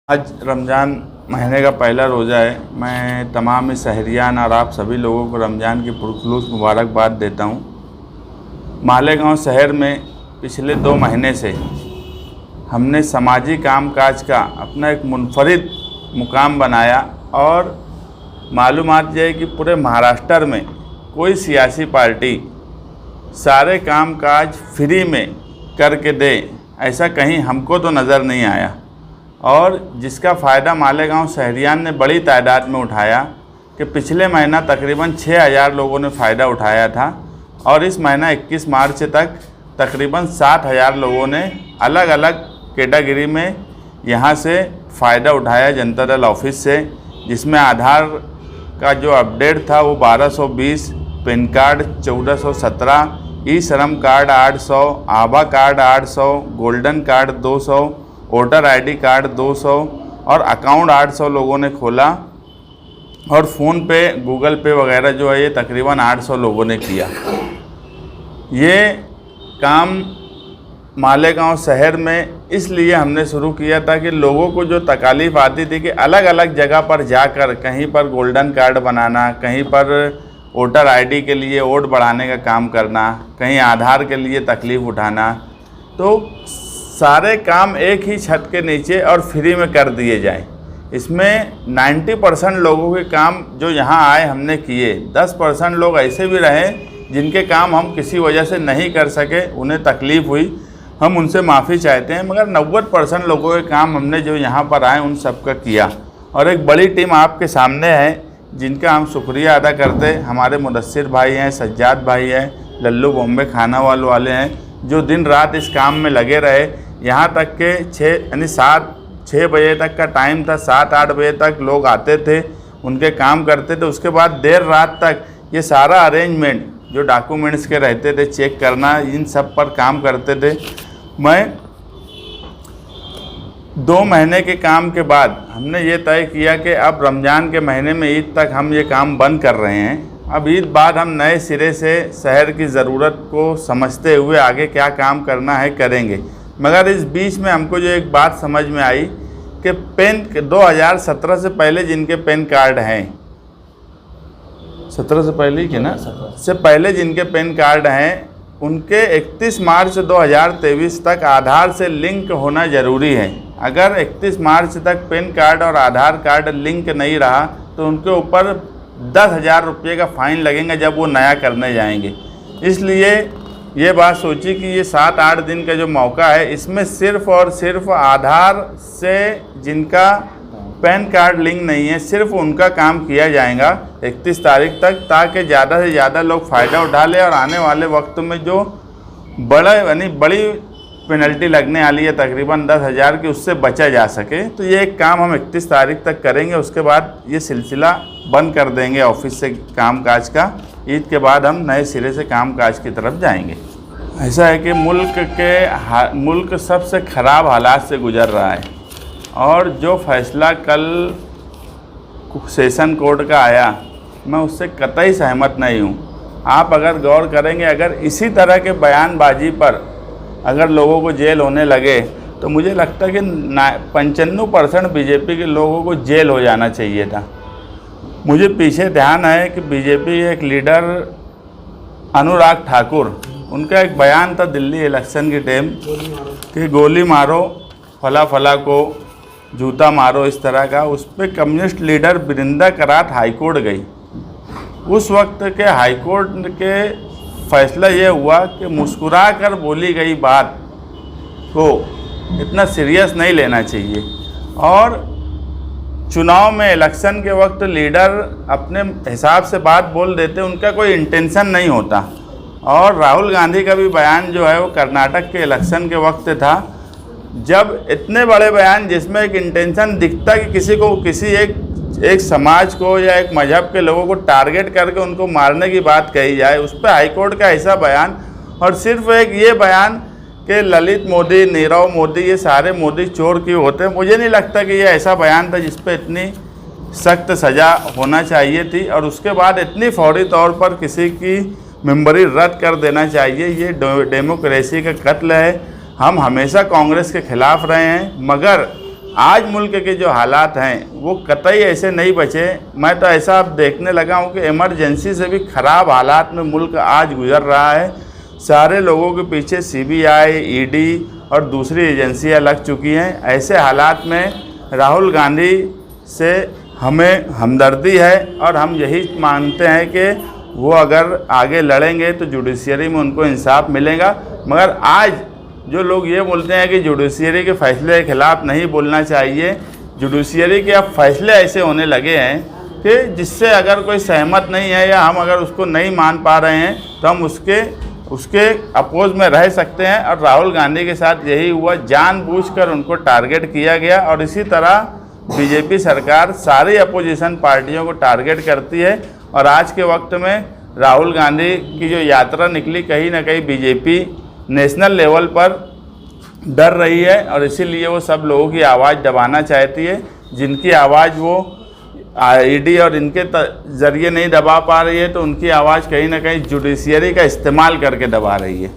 आज रमज़ान महीने का पहला रोज़ा है। मैं तमाम शहरियान और आप सभी लोगों को रमज़ान की पुरखुलूस मुबारकबाद देता हूँ। मालेगांव शहर में पिछले 2 महीने से हमने समाजी कामकाज का अपना एक मुनफरिद मुकाम बनाया और मालूमात ये है कि पूरे महाराष्ट्र में कोई सियासी पार्टी सारे कामकाज फ्री में करके दे, ऐसा कहीं हमको तो नज़र नहीं आया। और जिसका फ़ायदा मालेगांव शहरियान ने बड़ी तादाद में उठाया कि पिछले महीना तकरीबन 6000 लोगों ने फ़ायदा उठाया था और इस महीना 21 मार्च तक तकरीबन 7000 लोगों ने अलग अलग कैटेगरी में यहाँ से फ़ायदा उठाया जनता दल ऑफिस से, जिसमें आधार का जो अपडेट था वो 1220, pan card 1417, e Shram card 800, Abha card 800, golden card 200, voter ID card 200 और अकाउंट 800 लोगों ने खोला और फ़ोन पे गूगल पे वगैरह जो है ये तकरीबन 800 लोगों ने किया। ये काम मालेगांव शहर में इसलिए हमने शुरू किया था कि लोगों को जो तकालीफ आती थी कि अलग अलग जगह पर जाकर कहीं पर गोल्डन कार्ड बनाना, कहीं पर वोटर आईडी के लिए वोट बढ़ाने का काम करना, कहीं आधार के लिए तकलीफ़ उठाना, तो सारे काम एक ही छत के नीचे और फ्री में कर दिए जाए। इसमें 90% लोगों के काम जो यहाँ आए हमने किए। 10% लोग ऐसे भी रहे जिनके काम हम किसी वजह से नहीं कर सके, उन्हें तकलीफ़ हुई, हम उनसे माफ़ी चाहते हैं, मगर 90% लोगों के काम हमने जो यहाँ पर आए उन सब का किया। और एक बड़ी टीम आपके सामने है जिनका हम शुक्रिया अदा करते हैं। हमारे मुदस्सिर भाई हैं, सज्जाद भाई हैं, लल्लू बॉम्बे खाना वाले हैं, जो दिन रात इस काम में लगे रहे। यहाँ तक के 6 बजे तक का टाइम था, 7-8 बजे तक लोग आते थे, उनके काम करते थे। उसके बाद देर रात तक ये सारा अरेंजमेंट जो डॉक्यूमेंट्स के रहते थे, चेक करना, इन सब पर काम करते थे। मैं 2 महीने के काम के बाद हमने ये तय किया कि अब रमज़ान के महीने में ईद तक हम ये काम बंद कर रहे हैं। अब ईद बाद हम नए सिरे से शहर की ज़रूरत को समझते हुए आगे क्या काम करना है करेंगे। मगर इस बीच में हमको जो एक बात समझ में आई कि 2017 से पहले जिनके पैन कार्ड हैं, 17 से पहले ही के ना, से पहले जिनके पैन कार्ड हैं उनके 31 मार्च 2023 तक आधार से लिंक होना ज़रूरी है। अगर 31 मार्च तक पैन कार्ड और आधार कार्ड लिंक नहीं रहा तो उनके ऊपर 10,000 रुपये का फ़ाइन लगेगा जब वो नया करने जाएंगे। इसलिए ये बात सोची कि ये 7-8 दिन का जो मौका है, इसमें सिर्फ़ और सिर्फ आधार से जिनका पैन कार्ड लिंक नहीं है सिर्फ उनका काम किया जाएगा 31 तारीख तक, ताकि ज़्यादा से ज़्यादा लोग फ़ायदा उठा लें और आने वाले वक्त में जो बड़ी पेनल्टी लगने वाली है तकरीबन 10,000 की, उससे बचा जा सके। तो ये एक काम हम 31 तारीख तक करेंगे। उसके बाद ये सिलसिला बंद कर देंगे ऑफिस से कामकाज का। ईद के बाद हम नए सिरे से कामकाज की तरफ जाएंगे। ऐसा है कि मुल्क सबसे ख़राब हालात से गुज़र रहा है और जो फ़ैसला कल सेशन कोर्ट का आया, मैं उससे कतई सहमत नहीं हूँ। आप अगर गौर करेंगे, अगर इसी तरह के बयानबाजी पर अगर लोगों को जेल होने लगे तो मुझे लगता है कि 95% बीजेपी के लोगों को जेल हो जाना चाहिए था। मुझे पीछे ध्यान है कि बीजेपी एक लीडर अनुराग ठाकुर, उनका एक बयान था दिल्ली इलेक्शन के टाइम कि गोली मारो फला को, जूता मारो, इस तरह का। उस पर कम्युनिस्ट लीडर बिरिंदा करात हाईकोर्ट गई। उस वक्त के हाईकोर्ट के फैसला ये हुआ कि मुस्कुरा कर बोली गई बात को इतना सीरियस नहीं लेना चाहिए। और चुनाव में इलेक्शन के वक्त लीडर अपने हिसाब से बात बोल देते, उनका कोई इंटेंशन नहीं होता। और राहुल गांधी का भी बयान जो है वो कर्नाटक के इलेक्शन के वक्त था, जब इतने बड़े बयान जिसमें एक इंटेंशन दिखता कि किसी एक समाज को या एक मजहब के लोगों को टारगेट करके उनको मारने की बात कही जाए, उस पर हाईकोर्ट का ऐसा बयान। और सिर्फ एक ये बयान कि ललित मोदी, नीरव मोदी, ये सारे मोदी चोर क्यों होते हैं। मुझे नहीं लगता कि ये ऐसा बयान था जिस पे इतनी सख्त सज़ा होना चाहिए थी और उसके बाद इतनी फौरी तौर पर किसी की मेंबरी रद्द कर देना चाहिए। ये डेमोक्रेसी का कत्ल है। हम हमेशा कांग्रेस के ख़िलाफ़ रहे हैं, मगर आज मुल्क के जो हालात हैं वो कतई ऐसे नहीं बचे। मैं तो ऐसा अब देखने लगा हूँ कि इमरजेंसी से भी ख़राब हालात में मुल्क आज गुजर रहा है। सारे लोगों के पीछे CBI, ED और दूसरी एजेंसियाँ लग चुकी हैं। ऐसे हालात में राहुल गांधी से हमें हमदर्दी है और हम यही मानते हैं कि वो अगर आगे लड़ेंगे तो जुडिशरी में उनको इंसाफ मिलेगा। मगर आज जो लोग ये बोलते हैं कि जुडिशरी के फैसले के ख़िलाफ़ नहीं बोलना चाहिए, जुडिशरी के अब फैसले ऐसे होने लगे हैं कि जिससे अगर कोई सहमत नहीं है या हम अगर उसको नहीं मान पा रहे हैं तो हम उसके अपोज में रह सकते हैं। और राहुल गांधी के साथ यही हुआ, जानबूझकर उनको टारगेट किया गया। और इसी तरह बीजेपी सरकार सारी अपोजिशन पार्टियों को टारगेट करती है। और आज के वक्त में राहुल गांधी की जो यात्रा निकली, कहीं ना कहीं बीजेपी नेशनल लेवल पर डर रही है और इसीलिए वो सब लोगों की आवाज़ दबाना चाहती है। जिनकी आवाज़ वो ED और इनके ज़रिए नहीं दबा पा रही है तो उनकी आवाज़ कहीं ना कहीं जुडिशरी का इस्तेमाल करके दबा रही है।